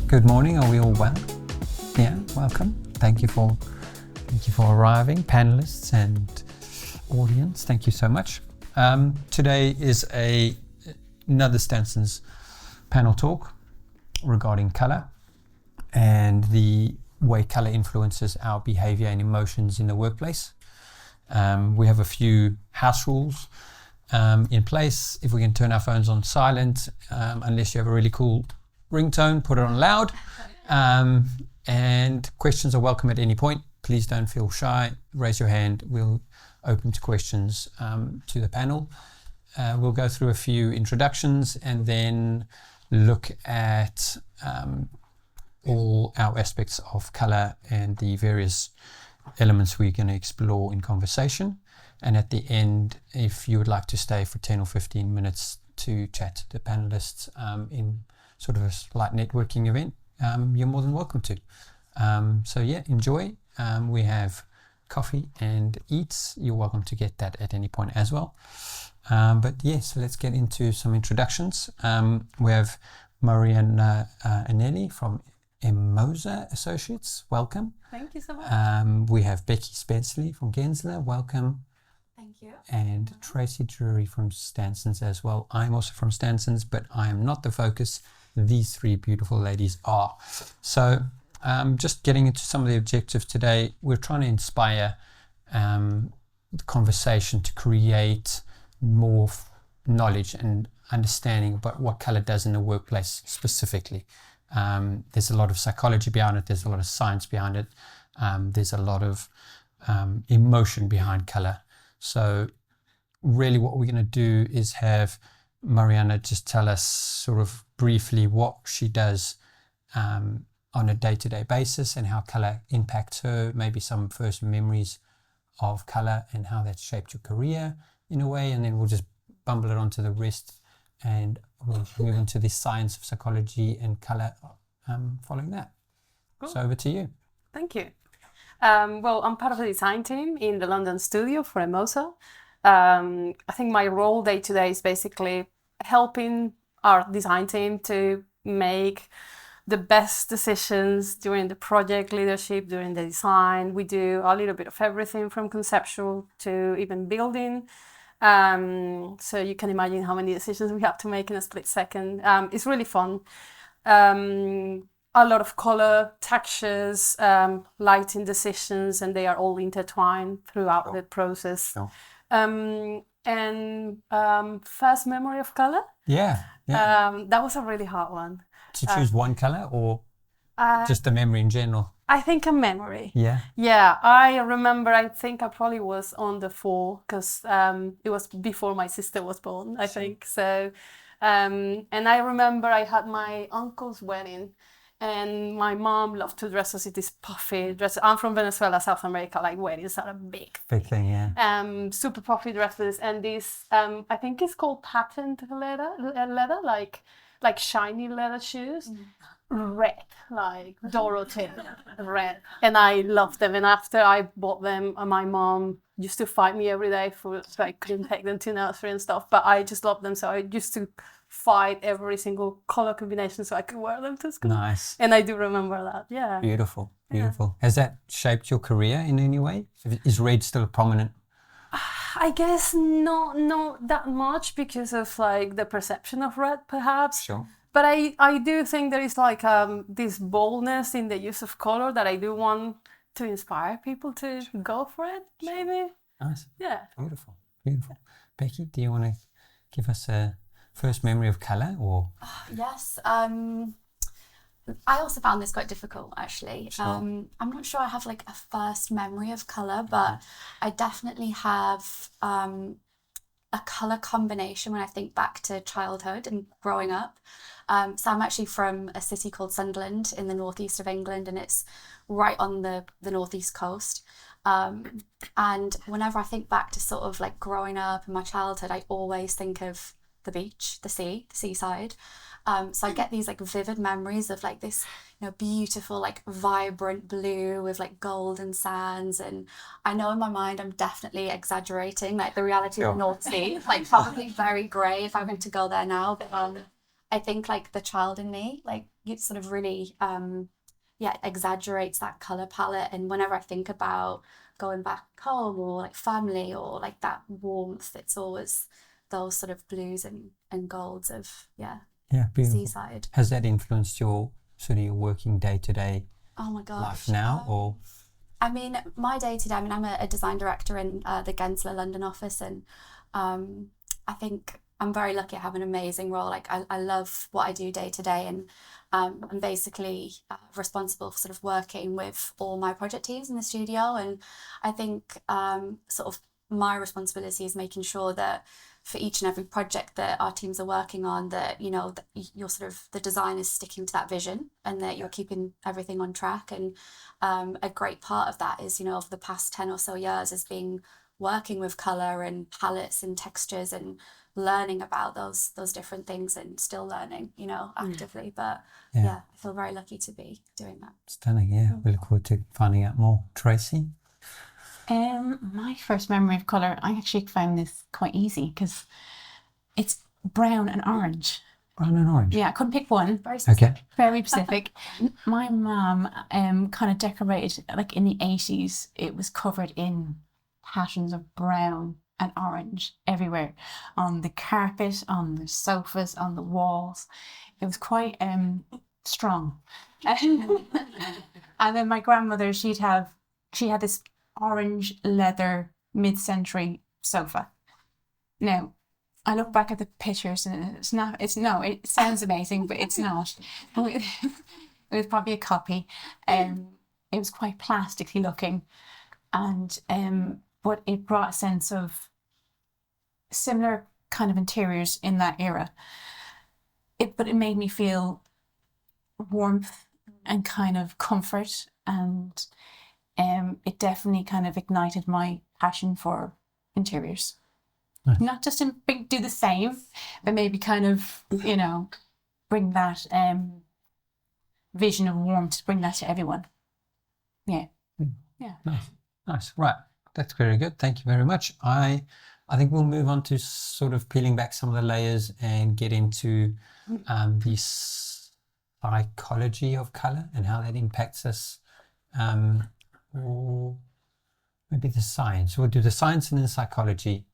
Good morning. Are we all well? Yeah, welcome. Thank you for arriving, panelists and audience. Thank you so much. Today is another Stanson's panel talk regarding color and the way color influences our behavior and emotions in the workplace. We have a few house rules in place. If we can turn our phones on silent, unless you have a really cool ringtone, put it on loud. And questions are welcome at any point. Please don't feel shy. Raise your hand. We'll open to questions to the panel. We'll go through a few introductions and then look at all our aspects of color and the various elements we're going to explore in conversation. And at the end, if you would like to stay for 10 or 15 minutes to chat to the panelists in sort of a slight networking event, you're more than welcome to. So yeah, enjoy. We have coffee and eats. You're welcome to get that at any point as well. But yes, so let's get into some introductions. We have Mariana Anelli from Emoza Associates. Welcome. Thank you so much. We have Becky Spenceley from Gensler. Welcome. Thank you. And Tracy Drury from Stanson's as well. I'm also from Stanson's, but I am not the focus. These three beautiful ladies are. So just getting into some of the objectives today, we're trying to inspire the conversation to create more knowledge and understanding about what color does in the workplace specifically. There's a lot of psychology behind it. There's a lot of science behind it. There's a lot of emotion behind color. So really what we're going to do is have Mariana just tell us sort of briefly what she does on a day-to-day basis and how color impacts her, maybe some first memories of color and how that shaped your career in a way, and then we'll just bumble it onto the rest and we'll move into the science of psychology and color following that. Cool. So over to you. Thank you. Well, I'm part of the design team in the London studio for Emoza. I think my role day to day is basically helping our design team to make the best decisions during the project leadership, during the design. We do a little bit of everything from conceptual to even building. So you can imagine how many decisions we have to make in a split second. It's really fun. A lot of color, textures, lighting decisions, and they are all intertwined throughout the process. Sure. And first memory of color? Yeah. That was a really hard one. To choose one color or just a memory in general? I think a memory. Yeah. Yeah, I remember, I think I probably was on the 4 because it was before my sister was born, I think. So, and I remember I had my uncle's wedding. And my mom loved to dress us in this puffy dress. I'm from Venezuela, South America. Like weddings are a big thing, yeah. Super puffy dresses, and this I think it's called patent leather, like shiny leather shoes, red, like Dorothy red. And I loved them. And after I bought them, my mom used to fight me every day so I couldn't take them to nursery and stuff. But I just loved them, so I used to fight every single color combination so I could wear them to school. Nice. And I do remember that, yeah. Beautiful. Yeah. Has that shaped your career in any way? Is red still a prominent? I guess not that much because of like the perception of red, perhaps. Sure. But I do think there is like this boldness in the use of color that I do want to inspire people to go for it, maybe. Nice. Yeah. Beautiful. Becky, do you want to give us a first memory of color or? Yes. I also found this quite difficult, actually. Sure. I'm not sure I have like a first memory of colour, but I definitely have a colour combination when I think back to childhood and growing up. So I'm actually from a city called Sunderland in the northeast of England, and it's right on the northeast coast. And whenever I think back to sort of like growing up and my childhood, I always think of the beach, the seaside. So I get these like vivid memories of like this, beautiful, like vibrant blue with like golden sands. And I know in my mind I'm definitely exaggerating like the reality of the North Sea, like probably very grey if I were to go there now. But I think like the child in me, like it sort of really exaggerates that color palette. And whenever I think about going back home or like family or like that warmth, it's always those sort of blues and golds of beautiful. seaside. Has that influenced your sort of your working day-to-day Oh my gosh. life now, or? I mean, my day-to-day, I mean, I'm a design director in the Gensler London office, and I think I'm very lucky I have an amazing role. Like I love what I do day to day, and I'm basically responsible for sort of working with all my project teams in the studio. And I think sort of my responsibility is making sure that for each and every project that our teams are working on, that that you're sort of, the design is sticking to that vision and that you're keeping everything on track. And a great part of that is, over the past 10 or so years has been working with colour and palettes and textures and learning about those different things, and still learning, actively. But I feel very lucky to be doing that. Stunning, yeah. We look forward to finding out more. Tracy? My first memory of colour, I actually found this quite easy because it's brown and orange. Brown and orange? Yeah, I couldn't pick one. Very specific. Okay. Very specific. My mum kind of decorated, like in the 80s, it was covered in patterns of brown and orange everywhere, on the carpet, on the sofas, on the walls. It was quite strong. And then my grandmother, she had this orange leather mid-century sofa. Now, I look back at the pictures and it sounds amazing, but it's not. It was probably a copy. It was quite plastically looking, and but it brought a sense of similar kind of interiors in that era. But it made me feel warmth and kind of comfort, and it definitely kind of ignited my passion for interiors. Nice. Not just to do the same, but maybe kind of, bring that vision of warmth, bring that to everyone. Yeah. Yeah. Nice. Right. That's very good. Thank you very much. I think we'll move on to sort of peeling back some of the layers and get into the psychology of colour and how that impacts us, or maybe the science. We'll do the science and then psychology,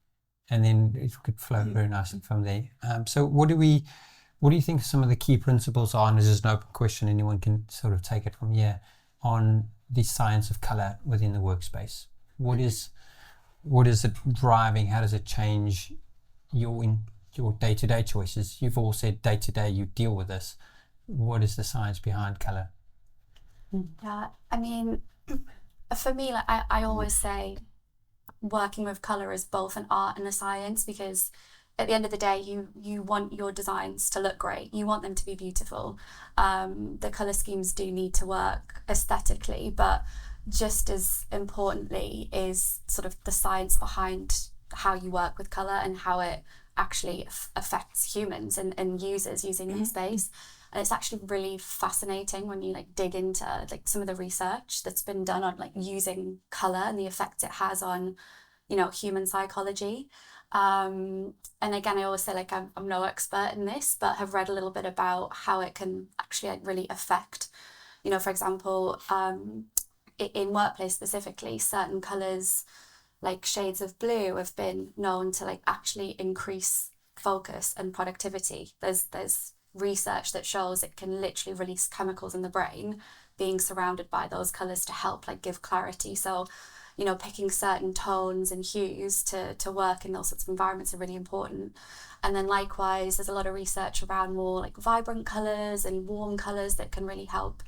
and then it could flow very nicely from there. So what do you think some of the key principles are? And this is an open question, anyone can sort of take it from here, on the science of colour within the workspace. What is it driving? How does it change your day-to-day choices? You've all said day-to-day you deal with this. What is the science behind colour? Yeah, I mean, for me, like I always say, working with colour is both an art and a science, because at the end of the day, you want your designs to look great. You want them to be beautiful. The colour schemes do need to work aesthetically, but just as importantly is sort of the science behind how you work with colour and how it actually affects humans and users using the space. And it's actually really fascinating when you like dig into like some of the research that's been done on like using colour and the effect it has on, human psychology. And again, I always say, like, I'm no expert in this, but have read a little bit about how it can actually like really affect, for example, in workplace specifically, certain colours like shades of blue have been known to like actually increase focus and productivity. There's research that shows it can literally release chemicals in the brain being surrounded by those colours to help like give clarity. So picking certain tones and hues to work in those sorts of environments are really important. And then likewise, there's a lot of research around more like vibrant colours and warm colours that can really help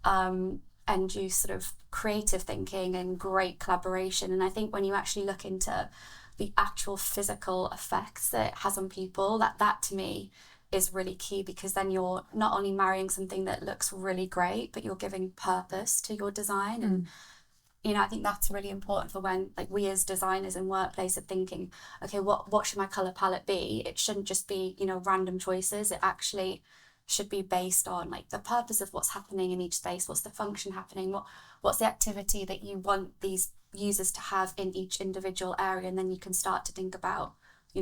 and use sort of creative thinking and great collaboration. And I think when you actually look into the actual physical effects that it has on people, that to me is really key, because then you're not only marrying something that looks really great, but you're giving purpose to your design. And I think that's really important for when like we as designers in workplace are thinking, okay, what should my colour palette be? It shouldn't just be, random choices. It actually should be based on like the purpose of what's happening in each space, what's the function happening, what's the activity that you want these users to have in each individual area. And then you can start to think about,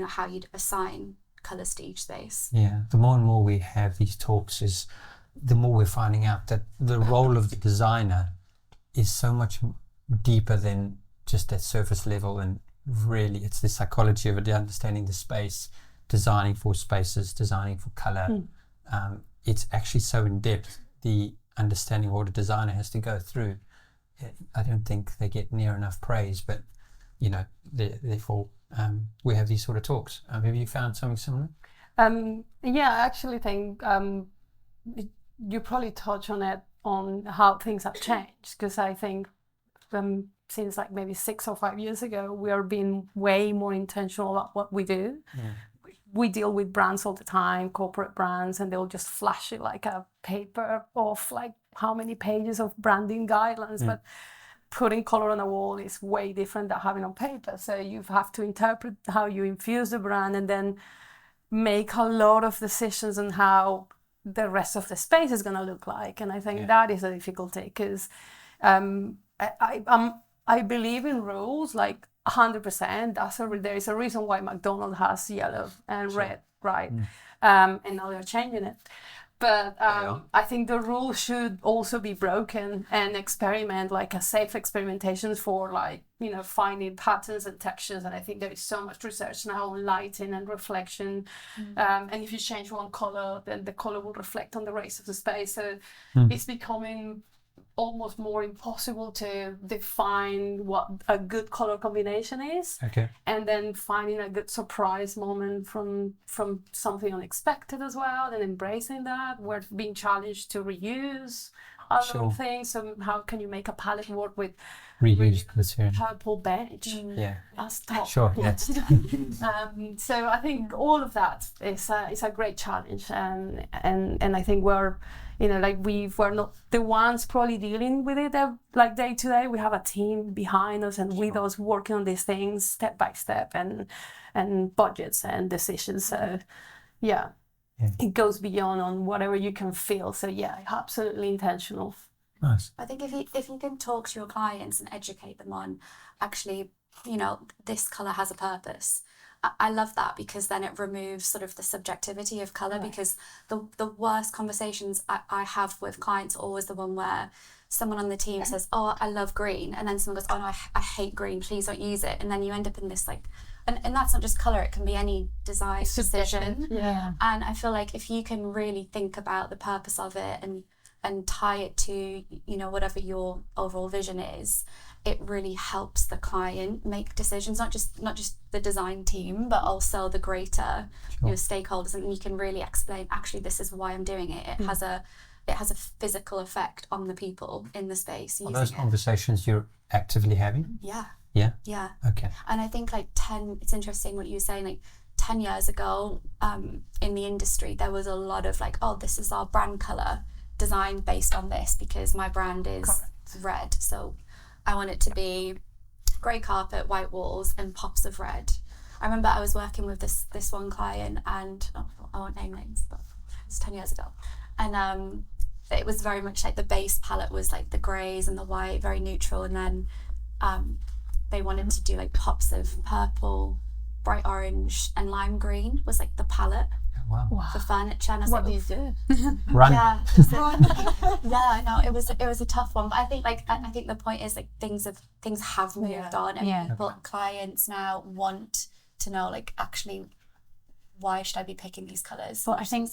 how you'd assign colours to each space. Yeah, the more and more we have these talks, is the more we're finding out that the role of the designer is so much deeper than just that surface level, and really it's the psychology of it, understanding the space, designing for spaces, designing for color. It's actually so in depth, the understanding what a designer has to go through. I don't think they get near enough praise, but you know, therefore we have these sort of talks. Have you found something similar? Yeah, I actually think you probably touch on it, on how things have changed, because I think since like maybe 6 or 5 years ago, we are being way more intentional about what we do. We deal with brands all the time, corporate brands, and they'll just flash it like a paper of like how many pages of branding guidelines, but putting color on a wall is way different than having on paper. So you have to interpret how you infuse the brand and then make a lot of decisions on how the rest of the space is going to look like. And I think that is a difficulty, because I believe in rules like 100%. There is a reason why McDonald's has yellow and red, right? And now they're changing it. But I think the rules should also be broken and experiment, like a safe experimentations for, like, you know, finding patterns and textures. And I think there is so much research now on lighting and reflection. And if you change one color, then the color will reflect on the rest of the space. So it's becoming almost more impossible to define what a good color combination is. And then finding a good surprise moment from something unexpected as well, and embracing that. We're being challenged to reuse other things. So how can you make a palette work with Reused material, purple beige? That's top. So I think all of that is a great challenge, and I think we're, you know, like we're not the ones probably dealing with it like day to day. We have a team behind us and with us working on these things step by step, and budgets and decisions. So it goes beyond on whatever you can feel. So absolutely intentional. Nice. I think if you can talk to your clients and educate them on, actually, you know, this colour has a purpose. I love that, because then it removes sort of the subjectivity of colour, because the worst conversations I have with clients are always the one where someone on the team says, oh, I love green, and then someone goes, oh no, I hate green, please don't use it. And then you end up in this like, and that's not just colour, it can be any design decision. And I feel like if you can really think about the purpose of it and tie it to, you know, whatever your overall vision is, it really helps the client make decisions, not just the design team, but also the greater you know, stakeholders. And you can really explain, actually, this is why I'm doing it. It has a physical effect on the people in the space. Are those conversations you're actively having? Yeah. Okay. And I think like it's interesting what you were saying, like 10 years ago in the industry, there was a lot of like, oh, this is our brand colour, designed based on this because my brand is red, so I want it to be grey carpet, white walls and pops of red. I remember I was working with this one client, and I won't name names, but it's 10 years ago, and it was very much like the base palette was like the greys and the white, very neutral, and then they wanted to do like pops of purple, bright orange and lime green was like the palette. Wow. For furniture. And I was What like, do you do? Run. Yeah, I know it was a tough one, but I think the point is like things have moved on, and people, clients now want to know, like, actually, why should I be picking these colours? But I think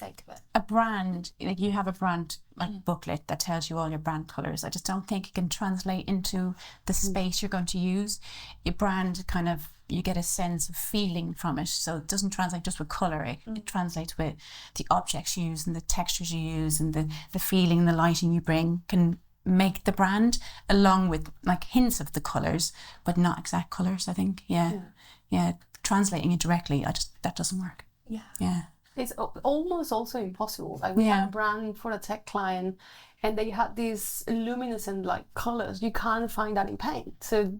a brand, like you have a brand like booklet that tells you all your brand colours. I just don't think it can translate into the space you're going to use. Your brand kind of, you get a sense of feeling from it. So it doesn't translate just with colour, it translates with the objects you use and the textures you use and the feeling, the lighting you bring can make the brand, along with like hints of the colours, but not exact colours, I think. Yeah. Translating it directly, that doesn't work. Yeah. It's almost also impossible. Like we had a brand for a tech client, and they had these luminescent like colors. You can't find that in paint. So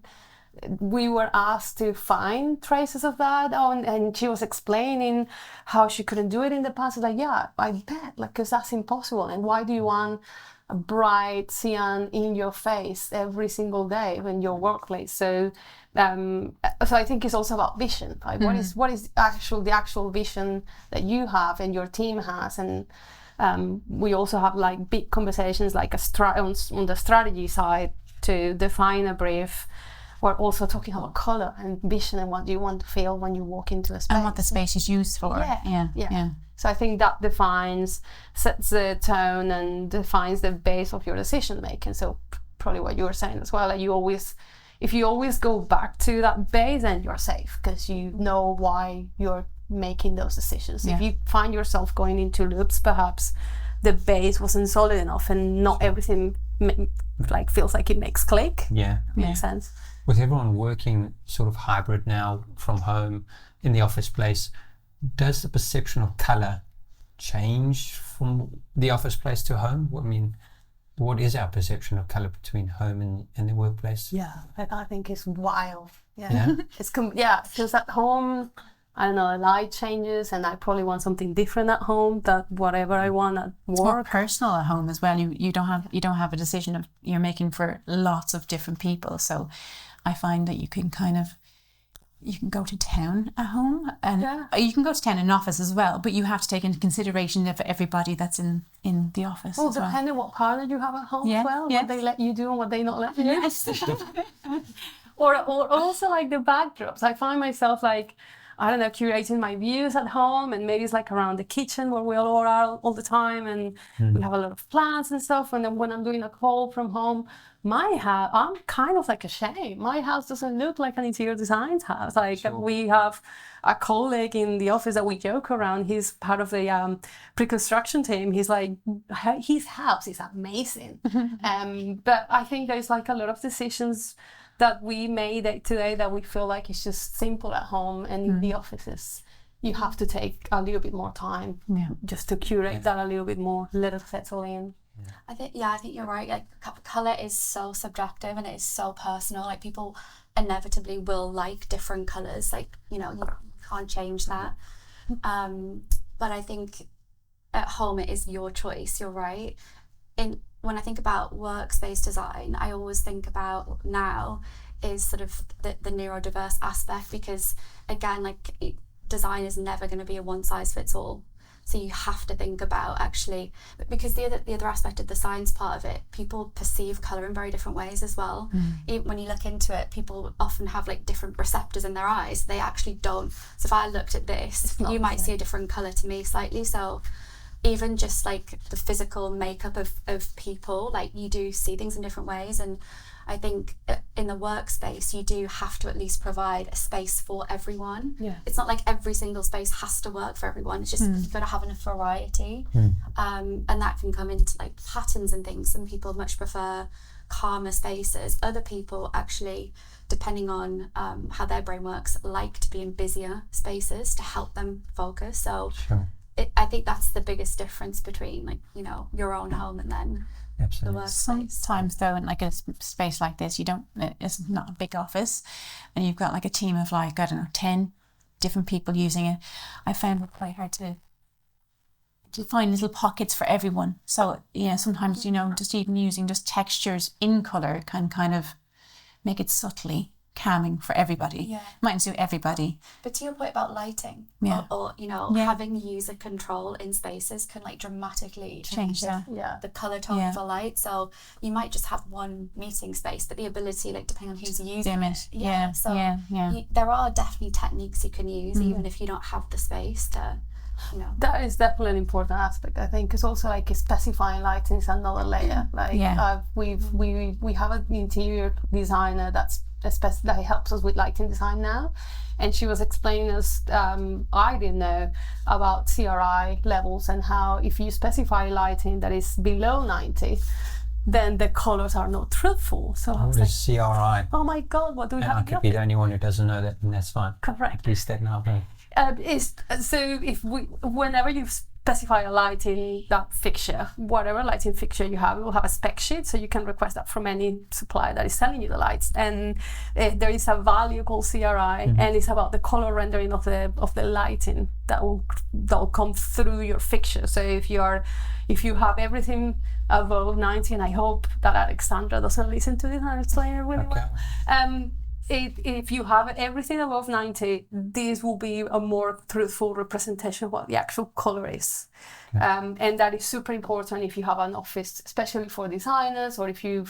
we were asked to find traces of that. Oh, and she was explaining how she couldn't do it in the past. I was like, yeah, I bet, like, because that's impossible. And why do you want a bright cyan in your face every single day in your workplace? So I think it's also about vision. Like, what is the actual vision that you have and your team has? And we also have like big conversations like on the strategy side to define a brief. We're also talking about color and vision and what you want to feel when you walk into a space. And what the space is used for. Yeah. So I think that sets the tone and defines the base of your decision making. So probably what you were saying as well, like if you always go back to that base, then you're safe because you know why you're making those decisions. If you find yourself going into loops, perhaps the base wasn't solid enough and not everything like feels like it makes click. Makes sense. With everyone working sort of hybrid now from home in the office place, does the perception of color change from the office place to home? I mean, what is our perception of color between home and the workplace? Yeah, I think it's wild. Because at home, I don't know, the light changes and I probably want something different at home than whatever I want at work. It's more personal at home as well. You don't have a decision you're making for lots of different people. So I find that you can go to town at home and you can go to town in an office as well, but you have to take into consideration of everybody that's in the office. Well, depending what partner you have at home as well, what they let you do and what they not let you do. Yes. or also like the backdrops. I find myself like, I don't know, curating my views at home, and maybe it's like around the kitchen where we all are all the time, and we have a lot of plants and stuff. And then when I'm doing a call from home, my house, I'm kind of like ashamed. My house doesn't look like an interior design house. Like we have a colleague in the office that we joke around. He's part of the pre-construction team. He's like, his house is amazing. But I think there's like a lot of decisions that we made today that we feel like it's just simple at home, and in the offices you have to take a little bit more time just to curate that a little bit more, let it settle in. I think you're right. Like, color is so subjective and it is so personal. Like, people inevitably will like different colors. Like, you can't change that. But I think at home it is your choice. You're right. When I think about workspace design, I always think about now is sort of the neurodiverse aspect, because again, like, design is never going to be a one size fits all. So you have to think about actually, because the other aspect of the science part of it, people perceive colour in very different ways as well. Even when you look into it, people often have like different receptors in their eyes. They actually don't. So if I looked at this, you might see a different colour to me slightly. So even just like the physical makeup of people, like, you do see things in different ways. And I think in the workspace, you do have to at least provide a space for everyone. It's not like every single space has to work for everyone. It's just you've got to have enough variety. And that can come into like patterns and things. Some people much prefer calmer spaces. Other people actually, depending on how their brain works, like to be in busier spaces to help them focus. So I think that's the biggest difference between, like, your own home and then the workspace. Sometimes though, in like a space like this, it's not a big office, and you've got like a team of like, I don't know, 10 different people using it. I found it quite hard to find little pockets for everyone. So sometimes just even using just textures in colour can kind of make it subtly calming for everybody. Mightn't suit everybody. But to your point about lighting, or having user control in spaces can like dramatically change the colour tone of the light. So you might just have one meeting space, but the ability, like, depending on who's using it. There are definitely techniques you can use even if you don't have the space to. That is definitely an important aspect, I think, because also like specifying lighting is another layer. Like we have an interior designer that helps us with lighting design now, and she was explaining us I didn't know about CRI levels and how if you specify lighting that is below 90, then the colors are not truthful. So what is CRI? Oh my God, what do we have? I could be the only one who doesn't know that, and that's fine. Correct. Please state now. So whenever you specify a lighting that fixture, whatever lighting fixture you have, it will have a spec sheet, so you can request that from any supplier that is selling you the lights. And there is a value called CRI, and it's about the color rendering of the lighting that will come through your fixture. So if you have everything above 90, and I hope that Alexandra doesn't listen to this and I'll explain it really well. If you have everything above 90, this will be a more truthful representation of what the actual color is. And that is super important if you have an office, especially for designers, or if you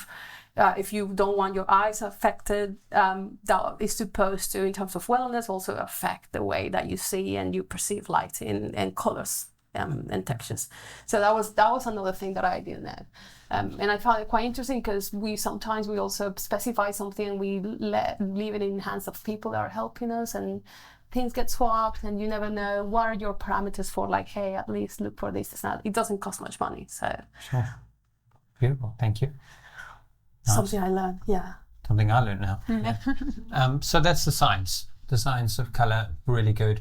don't want your eyes affected, that is supposed to, in terms of wellness, also affect the way that you see and you perceive light and colors and textures. So that was another thing that I didn't know. And I found it quite interesting because we sometimes also specify something and we leave it in the hands of people that are helping us, and things get swapped and you never know what are your parameters for, like, hey, at least look for this. It doesn't cost much money. So sure. Beautiful, thank you. Nice. Something I learned, Something I learned now. Yeah. So that's the science of color, really good.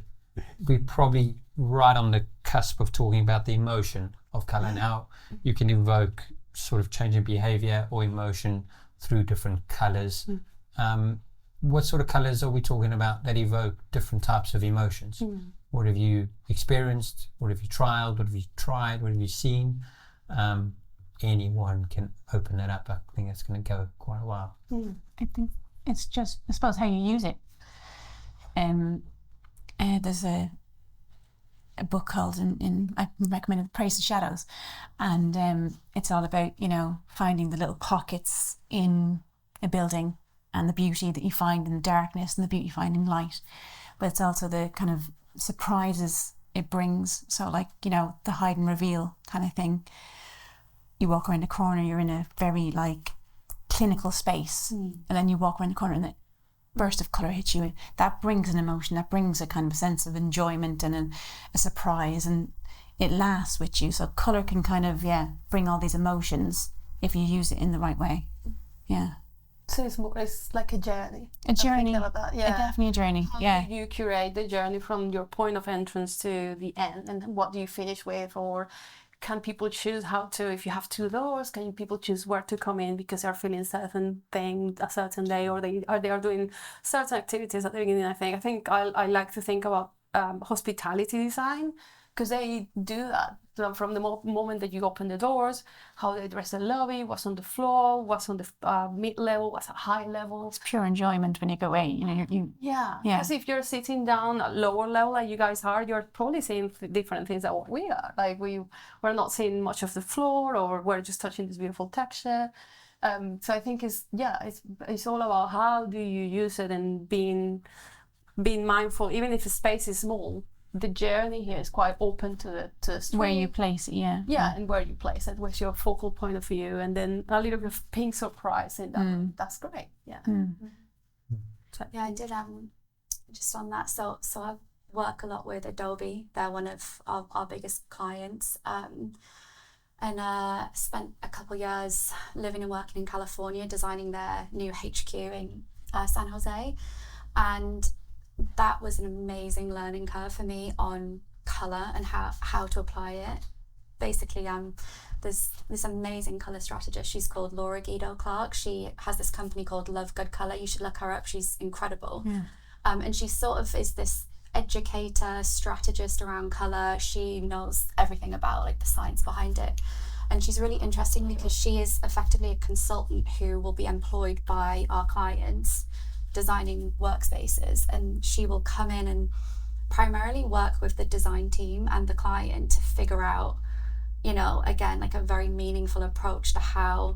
We're probably right on the cusp of talking about the emotion of color and how you can evoke sort of changing behavior or emotion through different colors. What sort of colors are we talking about that evoke different types of emotions? What have you experienced? What have you trialed? What have you tried? What have you seen? Anyone can open it up. I think it's going to go quite a while. I think it's just, I suppose, how you use it. There's a book called I recommended Praise the Shadows, and it's all about, finding the little pockets in a building and the beauty that you find in the darkness and the beauty you find in light, but it's also the kind of surprises it brings. So like, the hide and reveal kind of thing. You walk around the corner, you're in a very like clinical space, and then you walk around the corner and the burst of colour hits you. That brings an emotion, that brings a kind of sense of enjoyment and a surprise, and it lasts with you. So colour can kind of bring all these emotions if you use it in the right way. So it's like a journey. A journey. Definitely a journey. How do you curate the journey from your point of entrance to the end, and what do you finish with? Or can people choose if you have 2 doors, can people choose where to come in because they're feeling certain thing a certain day, or they are doing certain activities at the beginning? I think I like to think about hospitality design, because they do that. So from the moment that you open the doors, how they dress the lobby, what's on the floor, what's on the mid-level, what's at high level. It's pure enjoyment when you go away. Because if you're sitting down at lower level like you guys are, you're probably seeing different things than what we are. Like we're not seeing much of the floor, or we're just touching this beautiful texture. So I think it's all about how do you use it, and being mindful, even if the space is small. The journey here is quite open to the street. Where you place it, and where you place it, where's your focal point of view, and then a little bit of pink surprise in that. That's great. I did just on that. So I work a lot with Adobe. They're one of our biggest clients, and spent a couple years living and working in California, designing their new HQ in San Jose, and that was an amazing learning curve for me on colour and how to apply it. Basically, there's this amazing colour strategist. She's called Laura Guido-Clark. She has this company called Love Good Colour. You should look her up. She's incredible. And she sort of is this educator, strategist around colour. She knows everything about like the science behind it. And she's really interesting because she is effectively a consultant who will be employed by our clients designing workspaces, and she will come in and primarily work with the design team and the client to figure out, again, like a very meaningful approach to how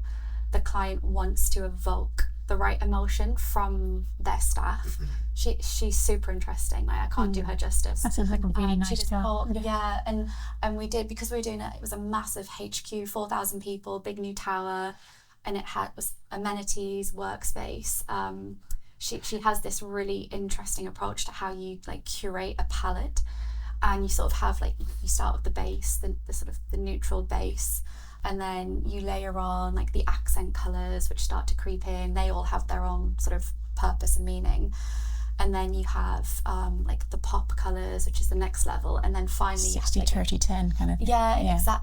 the client wants to evoke the right emotion from their staff. She's super interesting. Like, I can't do her justice. That sounds like a really nice job. And we did, because we were doing it was a massive HQ, 4,000 people, big new tower, and it was amenities, workspace. She has this really interesting approach to how you like curate a palette, and you sort of have like, you start with the base, the sort of the neutral base, and then you layer on like the accent colours which start to creep in. They all have their own sort of purpose and meaning. and then you have like the pop colours, which is the next level, and then finally 60, 30, 10 kind of thing.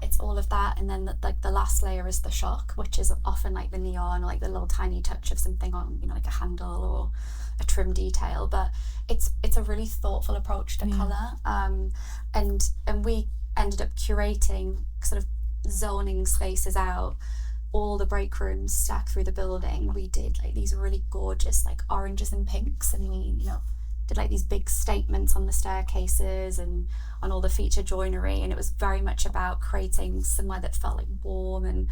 It's all of that, and then the last layer is the shock, which is often like the neon, or like the little tiny touch of something on, you know, like a handle or a trim detail. But it's a really thoughtful approach to colour, and we ended up curating, sort of zoning spaces out, all the break rooms stacked through the building. We did like these really gorgeous like oranges and pinks, and we, you know, did like these big statements on the staircases and on all the feature joinery, and it was very much about creating somewhere that felt like warm and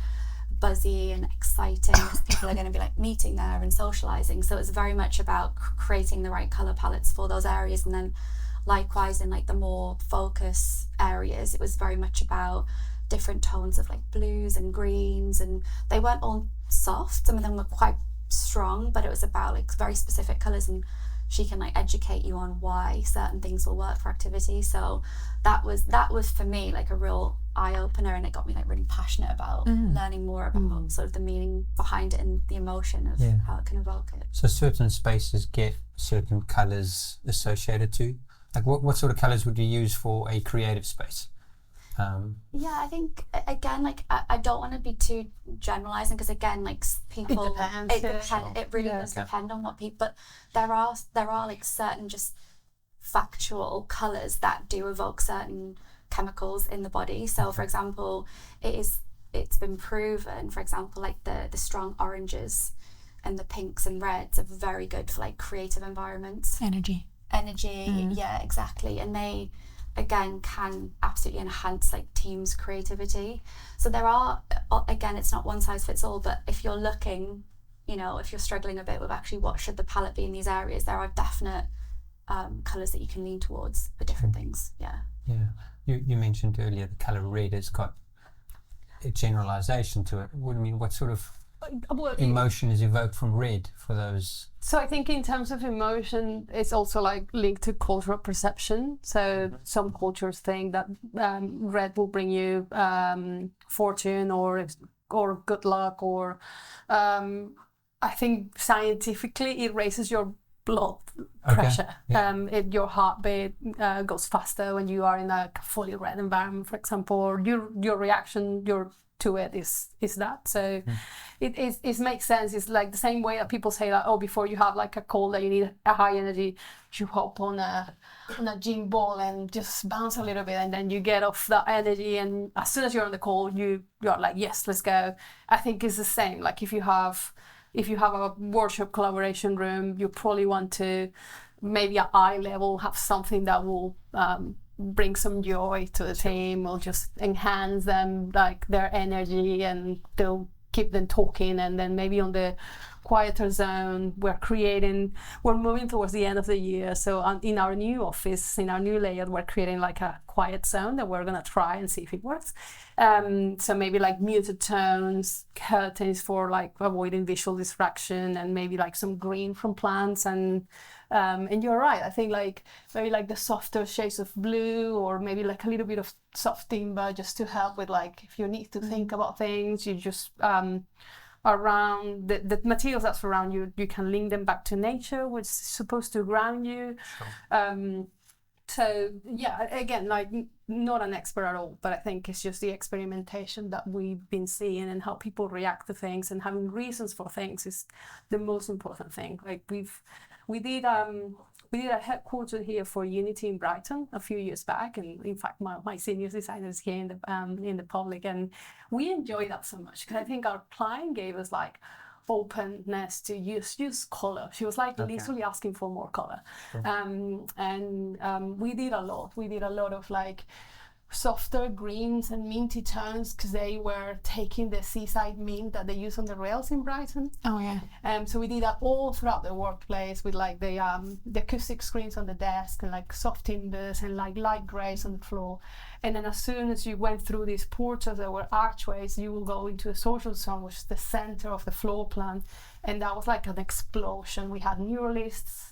buzzy and exciting, because people are going to be like meeting there and socializing. So it's very much about creating the right color palettes for those areas. And then likewise in like the more focus areas, it was very much about different tones of like blues and greens, and they weren't all soft, some of them were quite strong, but it was about like very specific colors, and she can like educate you on why certain things will work for activity. So that was for me like a real eye-opener, and it got me like really passionate about learning more about sort of the meaning behind it and the emotion of how it can evoke it. So certain spaces get certain colors associated to, like what sort of colors would you use for a creative space? I think again, like I don't want to be too generalizing, because again, like people, it really does depend on what people. But there are like certain just factual colors that do evoke certain chemicals in the body. So for example, it's been proven, for example, like the strong oranges and the pinks and reds are very good for like creative environments. Energy, yeah, exactly. And they again can absolutely enhance like teams' creativity. So there are, again, it's not one size fits all, but if you're looking, you know, if you're struggling a bit with actually what should the palette be in these areas, there are definite colours that you can lean towards for different things. You mentioned earlier the colour red has got a generalisation to it. What sort of emotion is evoked from red for those? So I think in terms of emotion, it's also like linked to cultural perception. So some cultures think that red will bring you fortune or good luck, or I think scientifically it raises your blood pressure. Your heartbeat goes faster when you are in a fully red environment, for example, or your reaction to it is that. So it makes sense. It's like the same way that people say that, oh, before you have like a cold that you need a high energy, you hop on a gym ball and just bounce a little bit, and then you get off that energy, and as soon as you're on the cold, you're like, yes, let's go. I think it's the same. Like if you have a workshop collaboration room, you probably want to maybe at eye level have something that will bring some joy to the team, or just enhance them, like their energy, and they'll keep them talking. And then maybe on the quieter zone, we're moving towards the end of the year, so in our new office, in our new layout, we're creating like a quiet zone that we're gonna try and see if it works. So maybe like muted tones, curtains for like avoiding visual distraction, and maybe like some green from plants, and you're right, I think like maybe like the softer shades of blue, or maybe like a little bit of soft timber, just to help with like if you need to think about things, you just around the materials that surround you, you can link them back to nature, which is supposed to ground you. So yeah, again, like not an expert at all, but I think it's just the experimentation that we've been seeing, and how people react to things and having reasons for things is the most important thing. Like we did a headquarters here for Unity in Brighton a few years back, and in fact my senior designer is here in the public, and we enjoyed that so much because I think our client gave us like openness to use color. She was like literally asking for more color. We did a lot of like softer greens and minty tones, because they were taking the seaside mint that they use on the rails in Brighton. So we did that all throughout the workplace, with like the acoustic screens on the desk, and like soft timbers, and like light grays on the floor. And then as soon as you went through these portals that were archways, you will go into a social zone, which is the center of the floor plan. And that was like an explosion. We had muralists,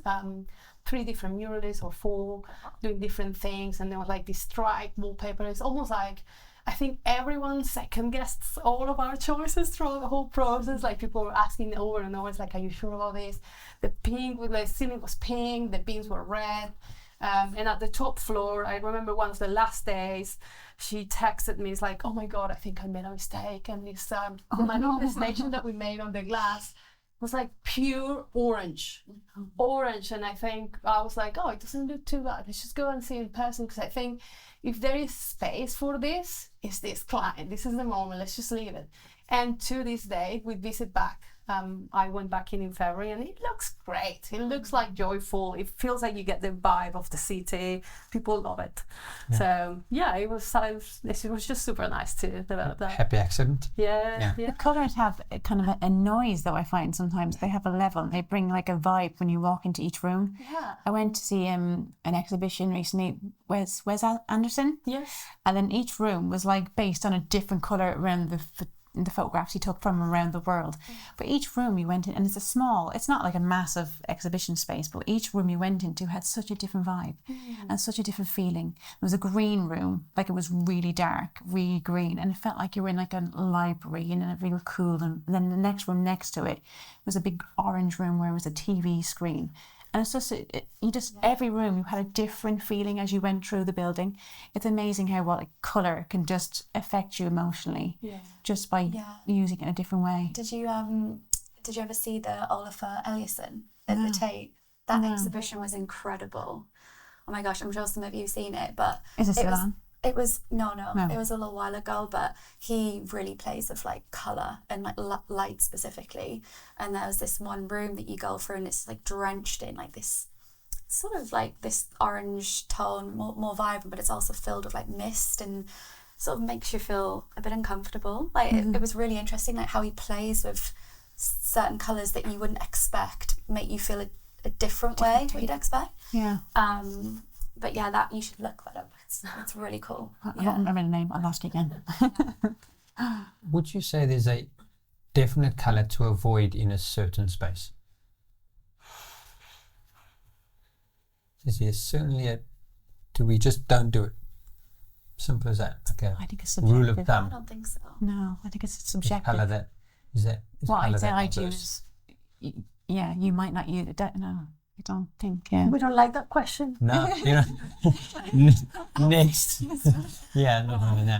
3 different muralists or 4 doing different things, and there was like this striped wallpaper. It's almost like I think everyone second guessed all of our choices throughout the whole process. Like people were asking over and over, it's like, are you sure about this? The pink with the ceiling was pink, the beams were red. And at the top floor, I remember one of the last days, she texted me, it's like, oh my God, I think I made a mistake. And this manifestation that we made on the glass was like pure orange. And I think I was like, oh, it doesn't look too bad. Let's just go and see in person. Because I think if there is space for this, it's this client. This is the moment. Let's just leave it. And to this day, we visit back. I went back in February, and it looks great. It looks like joyful. It feels like you get the vibe of the city. People love it. Yeah. So yeah, it was just super nice to develop that. Happy accident. Yeah. The colours have a kind of a noise, though. I find sometimes they have a level. They bring like a vibe when you walk into each room. Yeah. I went to see an exhibition recently. Wes Anderson. Yes. And then each room was like based on a different colour around the photographs he took from around the world. But each room you went in, and it's not like a massive exhibition space, but each room you went into had such a different vibe and such a different feeling. There was a green room, like it was really dark, really green, and it felt like you were in like a library and it real cool. And then the next room next to it was a big orange room where it was a TV screen. And it's just, every room you had a different feeling as you went through the building. It's amazing how colour can just affect you emotionally just by using it in a different way. Did you ever see the Olafur Eliasson at the Tate? That exhibition was incredible. Oh my gosh, I'm sure some of you have seen it, but is it still on? It was no. It was a little while ago, but he really plays with like colour and like light specifically. And there was this one room that you go through, and it's like drenched in like this sort of like this orange tone, more vibrant, but it's also filled with like mist and sort of makes you feel a bit uncomfortable. Like it was really interesting, like how he plays with certain colours that you wouldn't expect make you feel a different way to what you'd expect. Yeah. But yeah, that you should look that up. It's really cool. I don't remember the name. I lost it again. Would you say there's a definite colour to avoid in a certain space? Is there certainly do we just don't do it? Simple as that. Okay. I think it's subjective. Rule of thumb. I don't think so. No, I think it's subjective. Colour that is what colour I'd say that I'd diverse. use. Yeah, you might not use it. No, I don't think. We don't like that question. No, next. Yeah, no.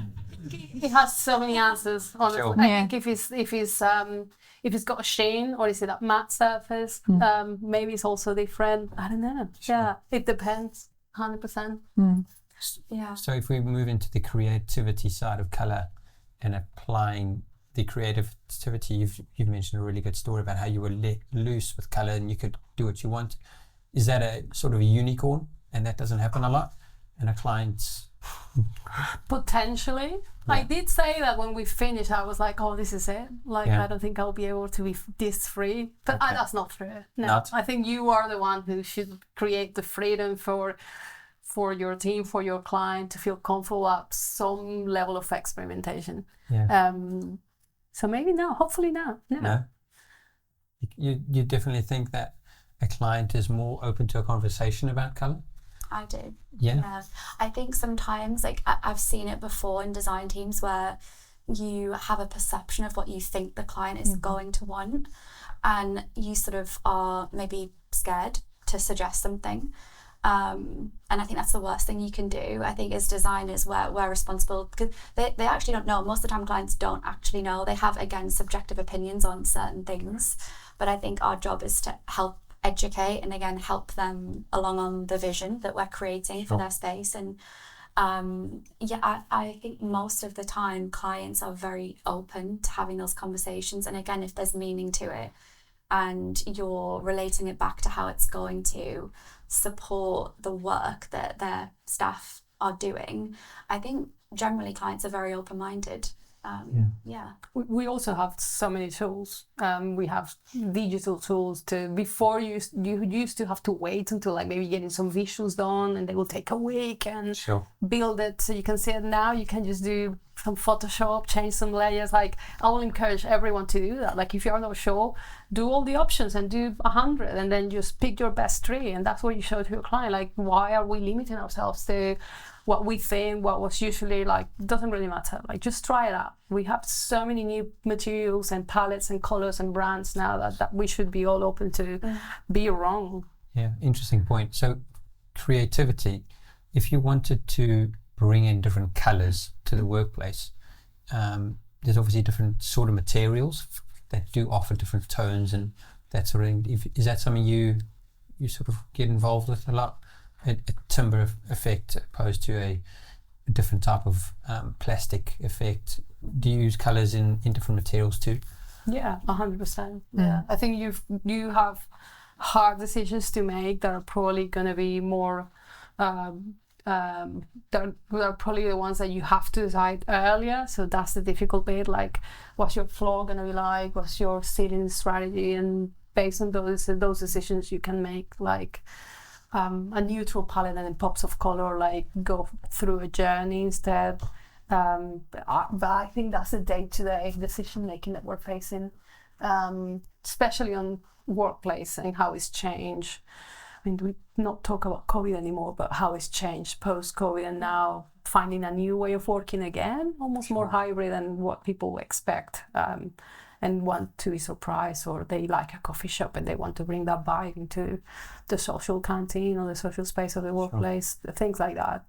It has so many answers, honestly. Sure. I think if it's got a sheen, or is it a matte surface, maybe it's also different. I don't know. Sure. Yeah, it depends. 100%. Yeah. So if we move into the creativity side of colour and applying the creativity, you've mentioned a really good story about how you were let loose with colour and you could do what you want. Is that a sort of a unicorn, and that doesn't happen a lot? And a client's Potentially. Yeah. I did say that when we finished, I was like, oh, this is it. Like, I don't think I'll be able to be this free. But Okay. that's not true. No, Not? I think you are the one who should create the freedom for your team, for your client to feel comfortable at some level of experimentation. Yeah. So maybe no, hopefully no. No? You definitely think that a client is more open to a conversation about colour? I do. Yeah. I think sometimes, like I've seen it before in design teams where you have a perception of what you think the client is going to want, and you sort of are maybe scared to suggest something. And I think that's the worst thing you can do. I think as designers, we're responsible, because they actually don't know. Most of the time clients don't actually know. They have, again, subjective opinions on certain things. But I think our job is to help educate and, again, help them along on the vision that we're creating for their space. And I think most of the time clients are very open to having those conversations. And again, if there's meaning to it and you're relating it back to how it's going to support the work that their staff are doing, I think generally clients are very open-minded. We also have so many tools. We have digital tools before you used to have to wait until like maybe getting some visuals done, and they will take a week and build it so you can see it. Now you can just do some Photoshop, change some layers. Like, I will encourage everyone to do that. Like, if you're not sure, do all the options and do 100, and then just pick your best 3, and that's what you show to your client. Like, why are we limiting ourselves to what we think, what was usually like, doesn't really matter. Like, just try it out. We have so many new materials and palettes and colors and brands now that we should be all open to be wrong. Yeah, interesting point. So creativity, if you wanted to bring in different colors to the workplace, there's obviously different sort of materials that do offer different tones and that sort of thing. Is that something you sort of get involved with a lot? A timber effect opposed to a different type of plastic effect. Do you use colors in different materials too? Yeah, 100%. Yeah, I think you have hard decisions to make that are probably going to be more that are probably the ones that you have to decide earlier. So that's the difficult bit. Like, what's your floor going to be like? What's your ceiling strategy? And based on those decisions, you can make like a neutral palette and then pops of color, like go through a journey instead. But I think that's the day-to-day decision making that we're facing, especially on workplace and how it's changed. I mean, we not talk about COVID anymore, but how it's changed post-COVID, and now finding a new way of working again, almost more hybrid than what people expect, and want to be surprised, or they like a coffee shop and they want to bring that vibe into the social canteen or the social space of the workplace, things like that.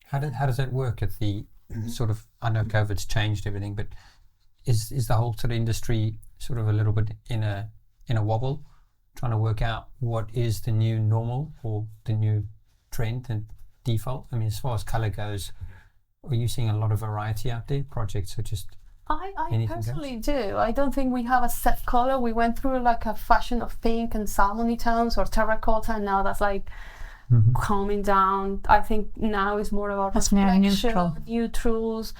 How does that work at the sort of, I know COVID's changed everything, but is the whole sort of industry sort of a little bit in a wobble, trying to work out what is the new normal or the new trend and default? I mean, as far as colour goes, are you seeing a lot of variety out there? Projects are just I personally do. I don't think we have a set colour. We went through like a fashion of pink and salmony tones or terracotta, and now that's like calming down. I think now is more about reflection, neutrals,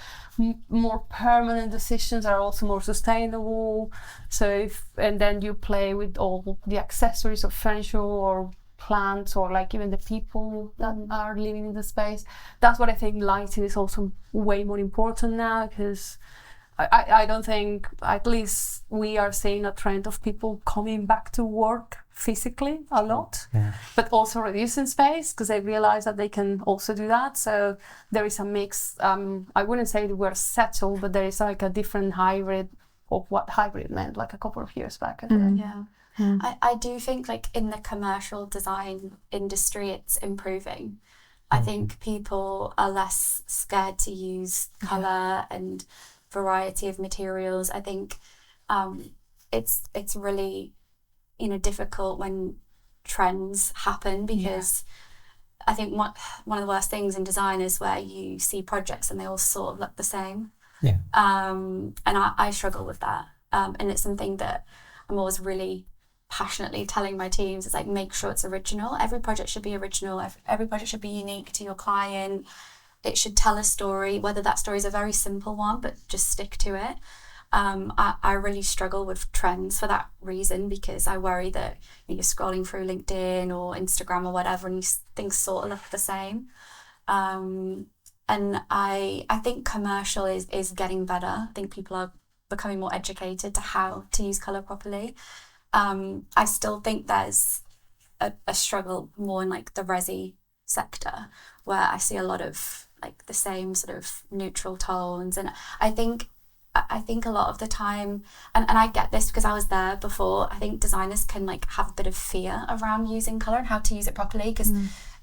more permanent decisions are also more sustainable. So and then you play with all the accessories of furniture or plants, or like even the people that are living in the space. That's what I think lighting is also way more important now, because I don't think, at least we are seeing a trend of people coming back to work physically a lot, but also reducing space because they realize that they can also do that. So there is a mix. I wouldn't say that we're settled, but there is like a different hybrid of what hybrid meant like a couple of years back. I do think like in the commercial design industry it's improving. I think people are less scared to use colour and variety of materials. I think it's really difficult when trends happen, because I think one of the worst things in design is where you see projects and they all sort of look the same. And I struggle with that, and it's something that I'm always really passionately telling my teams. It's like, make sure it's original. Every project should be original. Every project should be unique to your client. It should tell a story, whether that story is a very simple one, but just stick to it. I really struggle with trends for that reason, because I worry that you're scrolling through LinkedIn or Instagram or whatever, and things sort of look the same. And I think commercial is getting better. I think people are becoming more educated to how to use colour properly. I still think there's a struggle more in like the resi sector, where I see a lot of like the same sort of neutral tones, and I think a lot of the time, and I get this because I was there before, I think designers can like have a bit of fear around using colour and how to use it properly, because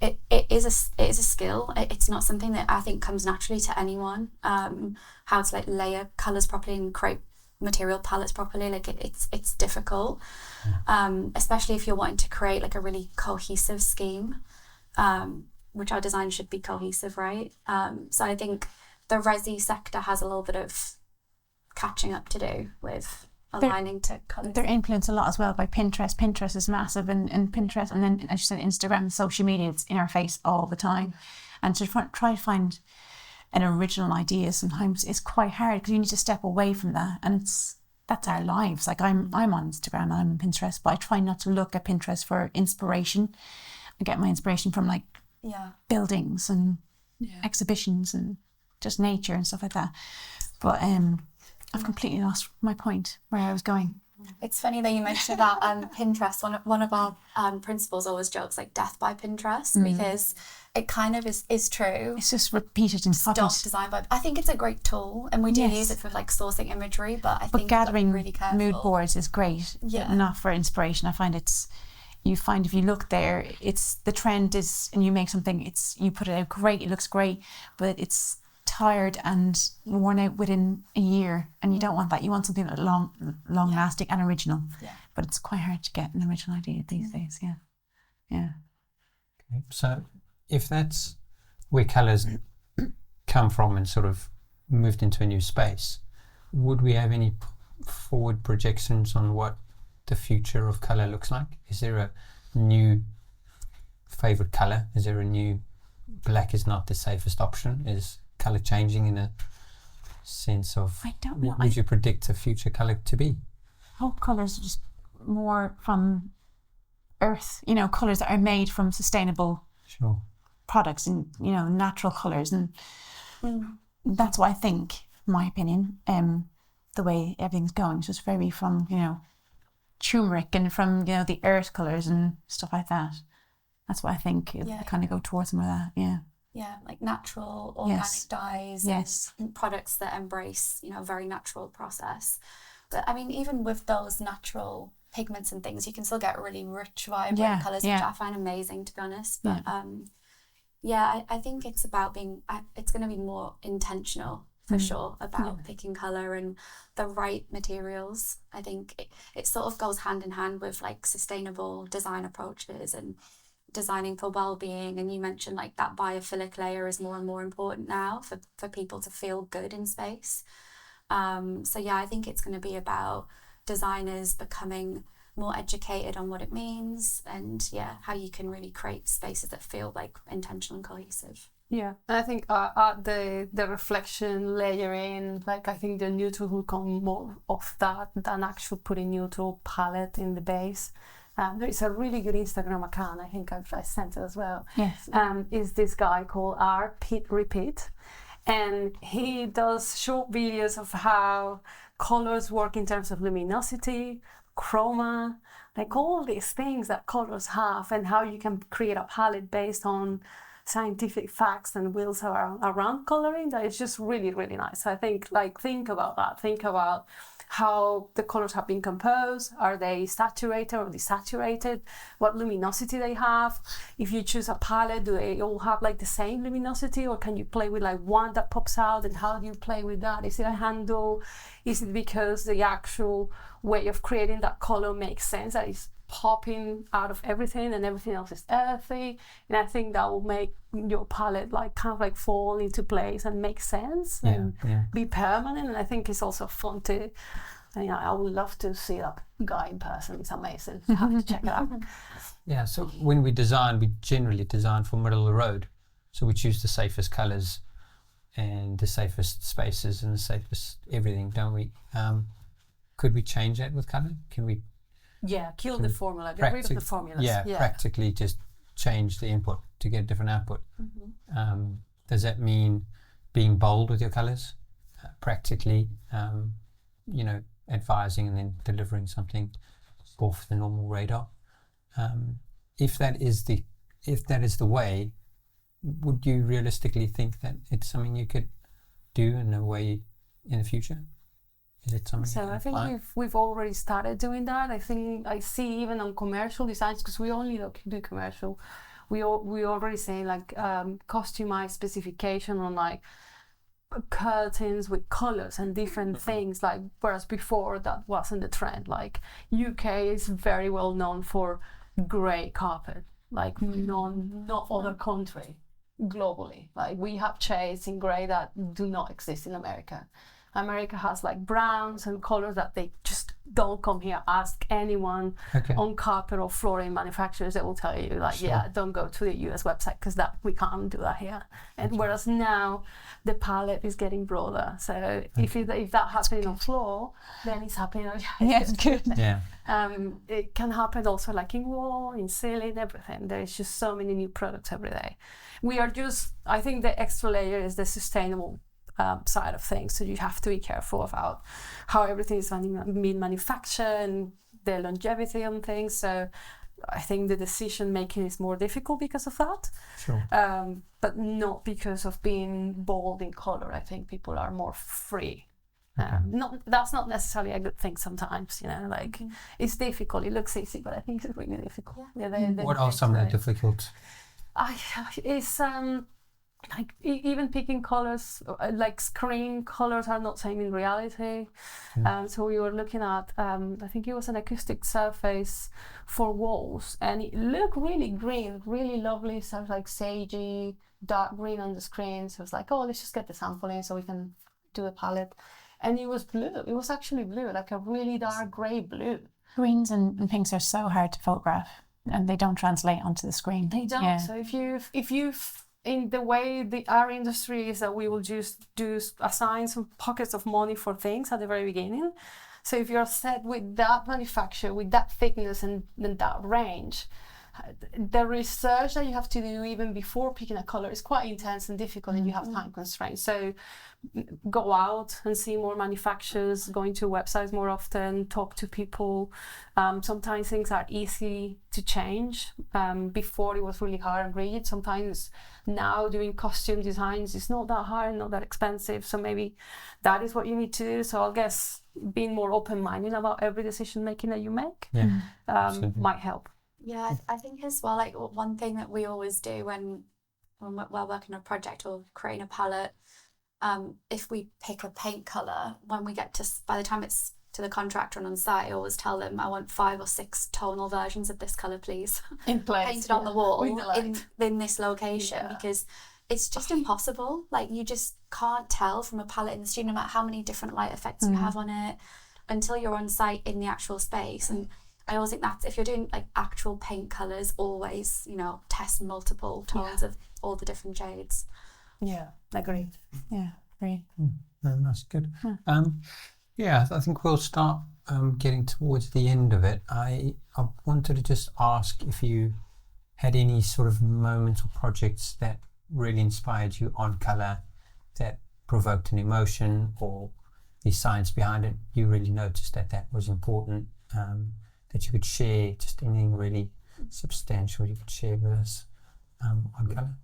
it is a skill. It's not something that I think comes naturally to anyone, how to like layer colours properly and create material palettes properly. Like it's difficult, especially if you're wanting to create like a really cohesive scheme, which our design should be cohesive, right? So I think the resi sector has a little bit of catching up to do with aligning to colours. They're influenced a lot as well by Pinterest. Pinterest is massive, and Pinterest, and then as you said, Instagram, social media, it's in our face all the time. And to try to find an original idea sometimes is quite hard, because you need to step away from that, and that's our lives. Like I'm on Instagram and I'm on Pinterest, but I try not to look at Pinterest for inspiration. I get my inspiration from like buildings and exhibitions and just nature and stuff like that. But I've completely lost my point where I was going. It's funny that you mentioned that Pinterest. One of our principals always jokes like death by Pinterest because it kind of is true. It's just repeated and Stop design by. I think it's a great tool, and we do use it for like sourcing imagery. But I think gathering really careful. mood boards is great. Yeah. But not for inspiration. I find you find if you look there, it's the trend is, and you make something. You put it out great. It looks great, but it's tired and worn out within a year, and you don't want that. You want something that's long lasting and original. Yeah. But it's quite hard to get an original idea these days. Yeah. Okay. So if that's where colours come from and sort of moved into a new space, would we have any forward projections on what the future of colour looks like? Is there a new favourite colour? Is there a new black is not the safest option? Is colour changing in a sense of I don't know. what would you predict a future colour to be? Hope colours are just more from earth, colours that are made from sustainable products and, natural colours. And that's what I think, in my opinion, the way everything's going. It's just very from, turmeric and from, the earth colours and stuff like that. That's what I think. I kind of go towards some of that, Yeah, like natural, organic dyes, and products that embrace, a very natural process. But I mean, even with those natural pigments and things, you can still get really rich, vibrant colours, which I find amazing, to be honest. But I think it's about it's going to be more intentional for sure about picking colour and the right materials. I think it sort of goes hand in hand with like sustainable design approaches and designing for well-being. And you mentioned like that biophilic layer is more and more important now for people to feel good in space. I think it's going to be about designers becoming more educated on what it means and how you can really create spaces that feel like intentional and cohesive. Yeah, and I think the reflection layering, like I think the neutral will come more of that than actually putting neutral palette in the base. There is a really good Instagram account, I think I sent it as well. Yes. Is this guy called Repeat, and he does short videos of how colors work in terms of luminosity, chroma, like all these things that colors have, and how you can create a palette based on scientific facts and wheels around coloring. That is just really, really nice. So I think think about that. Think about how the colors have been composed. Are they saturated or desaturated? What luminosity they have? If you choose a palette, do they all have like the same luminosity, or can you play with like one that pops out? And how do you play with that? Is it a handle? Is it because the actual way of creating that color makes sense, that it's popping out of everything and everything else is earthy? And I think that will make your palette like kind of like fall into place and make sense and be permanent. And I think it's also fun to, I would love to see that guy in person. It's amazing. You have to check it out. Yeah, so when we design, we generally design for middle of the road. So we choose the safest colours and the safest spaces and the safest everything, don't we? Could we change that with colour? Can we kill the formula, get rid of the formulas. Practically just change the input to get a different output. Does that mean being bold with your colours? Practically, advising and then delivering something off the normal radar. If that is the way, would you realistically think that it's something you could do in a way in the future? Is it something? So I think we've already started doing that. I think I see even on commercial designs, because we only do commercial. We already say like customized specification on like curtains with colors and different things, like whereas before that wasn't the trend. Like UK is very well known for grey carpet, like no other country globally. Like we have shades in grey that do not exist in America. America has like browns and colors that they just don't come here. Ask anyone on carpet or flooring manufacturers, they will tell you like, don't go to the US website because that we can't do that here. And whereas now the palette is getting broader. So if that happening on floor, then it's happening on it's good. Yeah. It can happen also like in wall, in ceiling, everything. There is just so many new products every day. I think the extra layer is the sustainable side of things. So you have to be careful about how everything is being manufactured and the longevity on things. So I think the decision making is more difficult because of that. Sure. But not because of being bold in color. I think people are more free. That's not necessarily a good thing sometimes, you know, like it's difficult. It looks easy, but I think it's really difficult. What are some of the difficult? It's like even picking colors, like screen colors are not same in reality. So we were looking at, I think it was an acoustic surface for walls, and it looked really green, really lovely. So it was like sagey, dark green on the screen. So it was like, oh, let's just get the sample in so we can do a palette. And it was blue. It was actually blue, like a really dark grey blue. Greens and pinks are so hard to photograph, and they don't translate onto the screen. They don't. Yeah. So if you've in the way our industry is that we will just assign some pockets of money for things at the very beginning. So if you're set with that manufacturer, with that thickness and that range, the research that you have to do even before picking a color is quite intense and difficult, and you have time constraints. So go out and see more manufacturers, go into websites more often, talk to people. Sometimes things are easy to change. Before it was really hard and rigid. Sometimes now doing costume designs is not that hard, not that expensive. So maybe that is what you need to do. So I guess being more open-minded about every decision making that you make might help. Yeah, I think as well, like one thing that we always do when we're working on a project or creating a palette, if we pick a paint colour, when we get to, by the time it's to the contractor and on site, I always tell them, I want 5 or 6 tonal versions of this colour, please. In place. Painted on the wall in this location, because it's just impossible. Like, you just can't tell from a palette in the studio, no matter how many different light effects you have on it, until you're on site in the actual space. And I always think that if you're doing like actual paint colours, always, you know, test multiple tones of all the different shades. Yeah, agreed. Yeah, great. That's good. I think we'll start getting towards the end of it. I wanted to just ask if you had any sort of moments or projects that really inspired you on colour, that provoked an emotion, or the science behind it. You really noticed that was important. That you could share, just anything really substantial you could share with us on colour?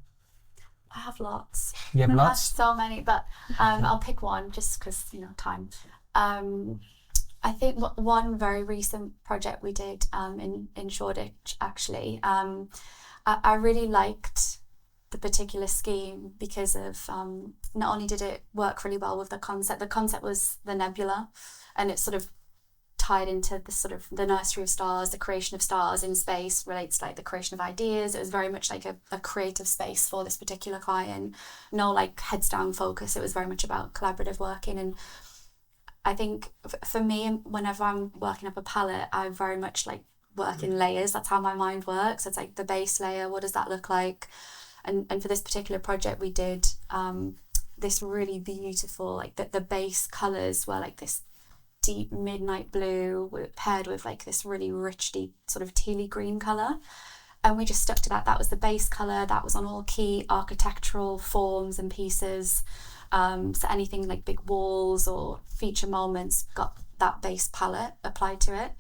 I have lots. You have lots? I have so many, but I'll pick one just because, you know, time. I think one very recent project we did in Shoreditch, actually, I really liked the particular scheme because of not only did it work really well with the concept was the nebula, and it sort of tied into the sort of the nursery of stars, the creation of stars in space relates to like the creation of ideas. It was very much like a creative space for this particular client. No like heads down focus. It was very much about collaborative working. And I think for me, whenever I'm working up a palette, I very much like work in layers. That's how my mind works. It's like the base layer. What does that look like? And for this particular project, we did this really beautiful, like the base colours were like this deep midnight blue paired with like this really rich deep sort of tealy green colour, and we just stuck to that. That was the base colour. That was on all key architectural forms and pieces, so anything like big walls or feature moments got that base palette applied to it.